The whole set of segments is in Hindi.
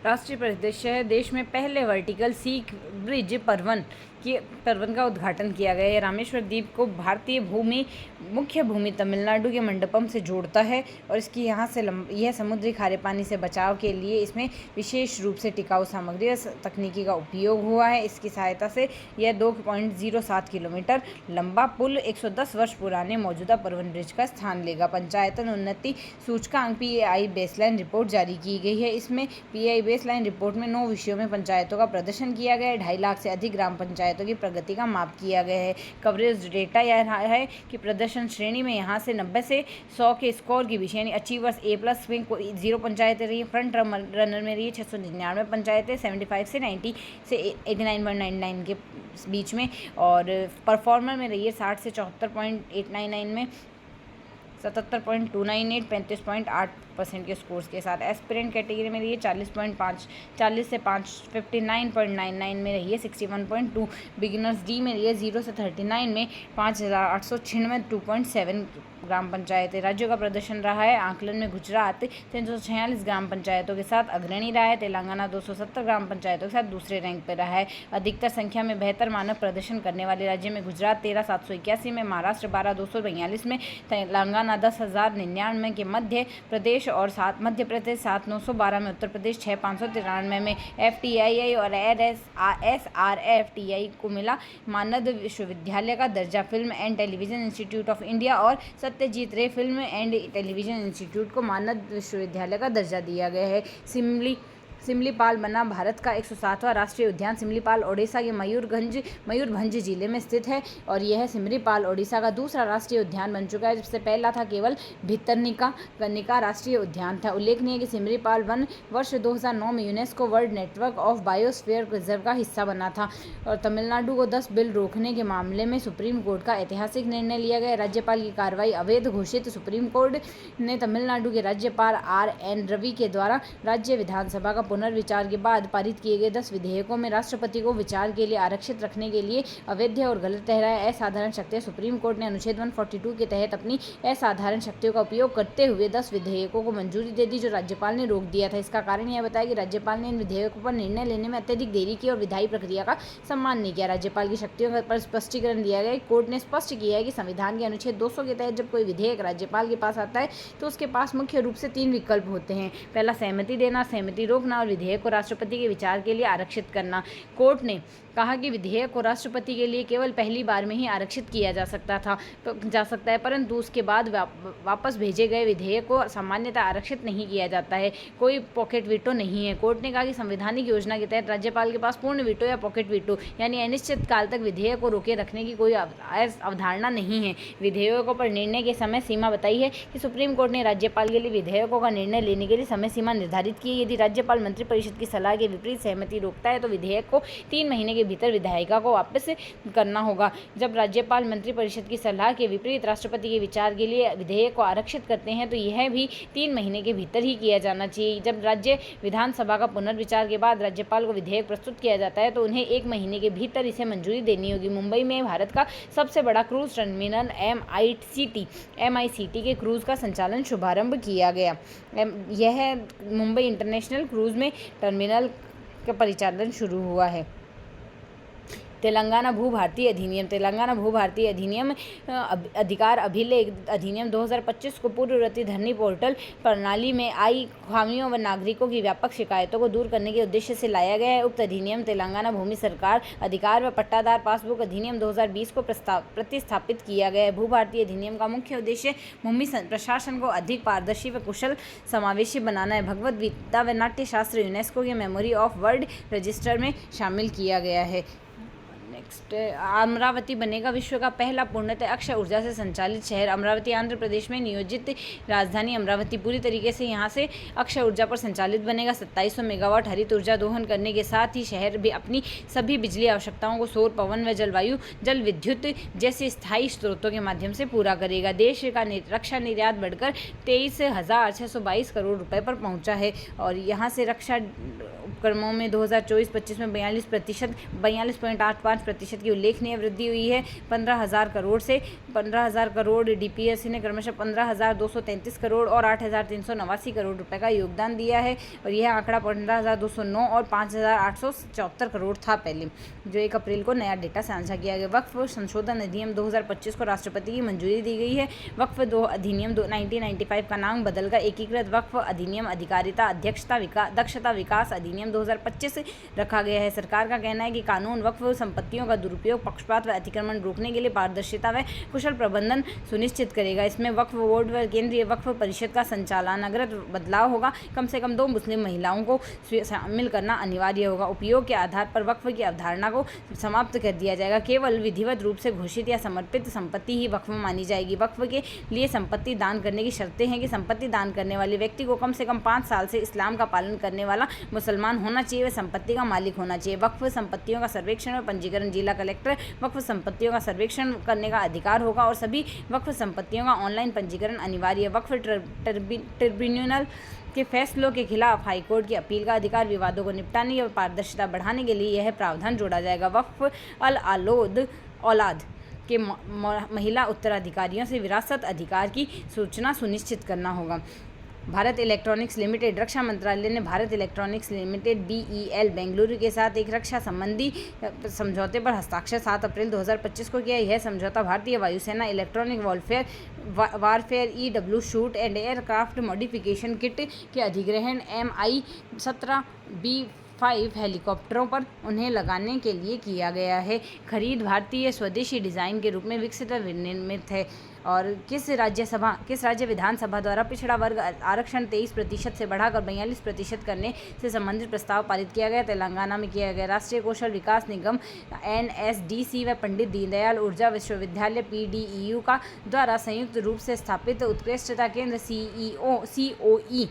राष्ट्रीय परिदृश्य है। देश में पहले वर्टिकल सी ब्रिज परवन का उद्घाटन किया गया है। रामेश्वर द्वीप को भारतीय मुख्य भूमि तमिलनाडु के मंडपम से जोड़ता है और इसकी यहाँ से यह समुद्री खारे पानी से बचाव के लिए इसमें विशेष रूप से टिकाऊ सामग्री और तकनीकी का उपयोग हुआ है। इसकी सहायता से यह 2.07 किलोमीटर लंबा पुल 110 वर्ष पुराने मौजूदा परवन ब्रिज का स्थान लेगा। पंचायतन उन्नति सूचकांक PAI बेसलाइन रिपोर्ट जारी की गई है। इसमें PAI बेसलाइन रिपोर्ट में 9 विषयों में पंचायतों का प्रदर्शन किया गया है। 2.5 लाख से अधिक ग्राम पंचायतों की प्रगति का माप किया गया है। कवरेज डेटा यह है कि प्रदर्शन श्रेणी में यहाँ से 90 से 100 के स्कोर के बीच यानी अचीवर्स A+ में 0 पंचायतें रही। फ्रंट रनर में रही 699 पंचायतें 75 से 90 से 89.99 के बीच में, और परफॉर्मर में रही है 60 से 74.899 में 77.298 35.8% के स्कोर्स के साथ। एस्पिरेंट कैटेगरी में रही है 40 से 59.99 में रही है 61.2। बिगिनर्स D में रही है 0 से 39 में 5896 2.7 ग्राम पंचायतें। राज्यों का प्रदर्शन रहा है। आकलन में गुजरात 346 ग्राम पंचायतों के साथ अग्रणी रहा है। तेलंगाना 270 ग्राम पंचायतों के साथ दूसरे रैंक पर रहा है। अधिकतर संख्या में बेहतर मानक प्रदर्शन करने वाले राज्य में गुजरात 13,781 में, महाराष्ट्र 12,242 में, तेलंगाना 10,099 के, मध्य प्रदेश 7,912 में, उत्तर प्रदेश 6,593 में। FTII और SRFTI को मिला मानद विश्वविद्यालय का दर्जा। Film and television institute of India और सत्यजीत रे फिल्म एंड टेलीविजन इंस्टीट्यूट को मानद विश्वविद्यालय का दर्जा दिया गया है। सिमलीपाल बना भारत का 107वां राष्ट्रीय उद्यान। सिमलीपाल ओडिशा के मयूरभंज जिले में स्थित है और यह सिमलीपाल ओडिशा का दूसरा राष्ट्रीय उद्यान बन चुका है, जिससे पहला था केवल भितरकनिका राष्ट्रीय उद्यान था। उल्लेखनीय है कि सिमलीपाल वन वर्ष 2009 में UNESCO world network of biosphere reserve का हिस्सा बना था। और तमिलनाडु को 10 बिल रोकने के मामले में सुप्रीम कोर्ट का ऐतिहासिक निर्णय लिया गया। राज्यपाल की कार्रवाई अवैध घोषित। सुप्रीम कोर्ट ने तमिलनाडु के राज्यपाल RN रवि के द्वारा राज्य विधानसभा का पुनर्विचार के बाद पारित किए गए 10 विधेयकों में राष्ट्रपति को विचार के लिए आरक्षित रखने के लिए अवैध और गलत ठहराया। असाधारण शक्तियां। सुप्रीम कोर्ट ने अनुच्छेद 142 के तहत अपनी असाधारण शक्तियों का उपयोग करते हुए 10 विधेयकों को मंजूरी दे दी, जो राज्यपाल ने रोक दिया था। इसका कारण यह बताया कि राज्यपाल ने इन विधेयकों पर निर्णय लेने में अत्यधिक देरी की और विधायी प्रक्रिया का सम्मान नहीं किया। राज्यपाल की शक्तियों पर स्पष्टीकरण दिया गया। कोर्ट ने स्पष्ट किया है कि संविधान के अनुच्छेद 200 के तहत जब कोई विधेयक राज्यपाल के पास आता है तो उसके पास मुख्य रूप से 3 विकल्प होते हैं। पहला, सहमति देना, सहमति रोकना और विधेयक को राष्ट्रपति के विचार के लिए आरक्षित करना। कोर्ट ने कहा कि विधेयक को राष्ट्रपति के लिए केवल पहली बार में ही आरक्षित किया जा सकता है, परंतु उसके बाद वापस भेजे गए विधेयक को सामान्यतः आरक्षित नहीं किया जाता है। कोई पॉकेट वीटो नहीं है। कोर्ट ने कहा कि संवैधानिक योजना के तहत राज्यपाल के पास पूर्ण वीटो या पॉकेट वीटो यानी अनिश्चित काल तक विधेयक को रोके रखने की कोई अवधारणा नहीं है। विधेयकों पर निर्णय की समय सीमा बताई है कि सुप्रीम कोर्ट ने राज्यपाल के लिए विधेयकों का निर्णय लेने के लिए समय सीमा निर्धारित की है। यदि राज्यपाल मंत्रिपरिषद की सलाह के विपरीत सहमति रोकता है तो विधेयक को 3 महीने के भीतर विधायिका को वापस करना होगा। जब राज्यपाल मंत्रिपरिषद की सलाह के विपरीत राष्ट्रपति के विचार के लिए विधेयक को आरक्षित करते हैं तो यह भी 3 महीने के भीतर ही किया जाना चाहिए। जब राज्य विधानसभा का पुनर्विचार के बाद राज्यपाल को विधेयक प्रस्तुत किया जाता है तो उन्हें 1 महीने के भीतर इसे मंजूरी देनी होगी। मुंबई में भारत का सबसे बड़ा क्रूज टर्मिनल MICT के क्रूज का संचालन शुभारंभ किया गया। यह मुंबई इंटरनेशनल क्रूज में टर्मिनल का परिचालन शुरू हुआ है। तेलंगाना भूभारती अधिनियम अधिकार अभिलेख अधिनियम 2025 को पूर्ववर्ती धरनी पोर्टल प्रणाली में आई खामियों व नागरिकों की व्यापक शिकायतों को दूर करने के उद्देश्य से लाया गया है। उक्त अधिनियम तेलंगाना भूमि सरकार अधिकार व पट्टादार पासबुक अधिनियम 2020 को प्रतिस्थापित किया गया है। भूभारती अधिनियम का मुख्य उद्देश्य भूमि प्रशासन को अधिक पारदर्शी व कुशल समावेशी बनाना है। भगवद गीता व नाट्य शास्त्र यूनेस्को के मेमोरी ऑफ वर्ल्ड रजिस्टर में शामिल किया गया है। नेक्स्ट, अमरावती बनेगा विश्व का पहला पूर्णतः अक्षय ऊर्जा से संचालित शहर। अमरावती आंध्र प्रदेश में नियोजित राजधानी अमरावती पूरी तरीके से यहां से अक्षय ऊर्जा पर संचालित बनेगा। 2700 मेगावाट हरित ऊर्जा दोहन करने के साथ ही शहर भी अपनी सभी बिजली आवश्यकताओं को सौर, पवन व जल विद्युत जैसे स्थायी स्रोतों के माध्यम से पूरा करेगा। देश का रक्षा निर्यात बढ़कर 23,622 करोड़ रुपए पर पहुंचा है और यहाँ से रक्षा उपक्रमों में 2024-25 में 42.85% की उल्लेखनीय वृद्धि हुई है। 15,000 करोड़ से 15,000 करोड़ डीपीएससी ने क्रमशः 15,233 करोड़ और 8,389 करोड़ रुपए का योगदान दिया है और यह आंकड़ा 15,209 और 5,874 करोड़ था पहले, जो 1 अप्रैल को नया डेटा साझा किया गया। वक्फ संशोधन अधिनियम 2025 को राष्ट्रपति की मंजूरी दी गई है। वक्फ अधिनियम 1995 का नाम बदलकर एकीकृत वक्फ अधिनियम अधिकारिता दक्षता विकास अधिनियम 2025 रखा गया है। सरकार का कहना है कि कानून वक्फ संपत्तियों का दुरुपयोग, पक्षपात व अतिक्रमण रोकने के लिए पारदर्शिता व कुशल प्रबंधन सुनिश्चित करेगा। इसमें वक्फ बोर्ड व केंद्रीय वक्फ परिषद का संचालनागत बदलाव होगा। कम से कम 2 मुस्लिम महिलाओं को शामिल करना अनिवार्य होगा। उपयोग के आधार पर वक्फ की अवधारणा को समाप्त कर दिया जाएगा। केवल विधिवत रूप से घोषित या समर्पित संपत्ति ही वक्फ मानी जाएगी। वक्फ के लिए संपत्ति दान करने की शर्तें हैं कि संपत्ति दान करने वाले व्यक्ति को कम से कम 5 साल से इस्लाम का पालन करने वाला मुसलमान होना चाहिए व संपत्ति का मालिक होना चाहिए। वक्फ संपत्तियों का सर्वेक्षण व पंजीकरण जिला कलेक्टर वक्फ संपत्तियों का सर्वेक्षण करने का अधिकार होगा और सभी वक्फ संपत्तियों का ऑनलाइन पंजीकरण अनिवार्य। वक्फ ट्रिब्यूनल के फैसलों के खिलाफ हाईकोर्ट की अपील का अधिकार। विवादों को निपटाने और पारदर्शिता बढ़ाने के लिए यह प्रावधान जोड़ा जाएगा। वक्फ औलाद के महिला उत्तराधिकारियों से विरासत अधिकार की सूचना सुनिश्चित करना होगा। भारत इलेक्ट्रॉनिक्स लिमिटेड रक्षा मंत्रालय ने Bharat electronics limited BEL Bengaluru के साथ एक रक्षा संबंधी समझौते पर हस्ताक्षर 7 अप्रैल 2025 को किया। यह समझौता भारतीय वायुसेना electronic warfare EW shoot and aircraft modification kit के अधिग्रहण Mi-17B5 हेलीकॉप्टरों पर उन्हें लगाने के लिए किया गया है। खरीद भारतीय स्वदेशी डिज़ाइन के रूप में विकसित व विनिर्मित है। और किस राज्य विधानसभा द्वारा पिछड़ा वर्ग आरक्षण 23% से बढ़ाकर 42% करने से संबंधित प्रस्ताव पारित किया गया? तेलंगाना में किया गया। राष्ट्रीय कौशल विकास निगम NSDC व पंडित दीनदयाल ऊर्जा विश्वविद्यालय PDEU का द्वारा संयुक्त रूप से स्थापित उत्कृष्टता केंद्र COE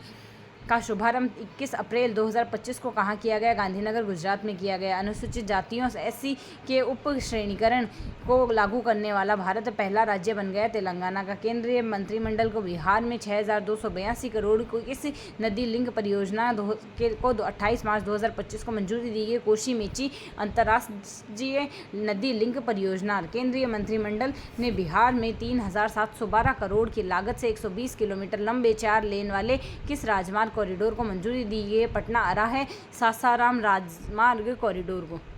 का शुभारंभ 21 अप्रैल 2025 को कहाँ किया गया? गांधीनगर, गुजरात में किया गया। अनुसूचित जातियों SC के उप श्रेणीकरण को लागू करने वाला भारत पहला राज्य बन गया तेलंगाना का। केंद्रीय मंत्रिमंडल को बिहार में 6,282 करोड़ को इस नदी लिंक परियोजना को 28 मार्च 2025 को मंजूरी दी गई। कोसी मेची अंतर्राष्ट्रीय नदी लिंक परियोजना। केंद्रीय मंत्रिमंडल ने बिहार में 3,712 करोड़ की लागत से 120 किलोमीटर लंबे 4 लेन वाले किस राजमार्ग कॉरिडोर को मंजूरी दी गई? पटना आरा है सासाराम राजमार्ग कॉरिडोर को।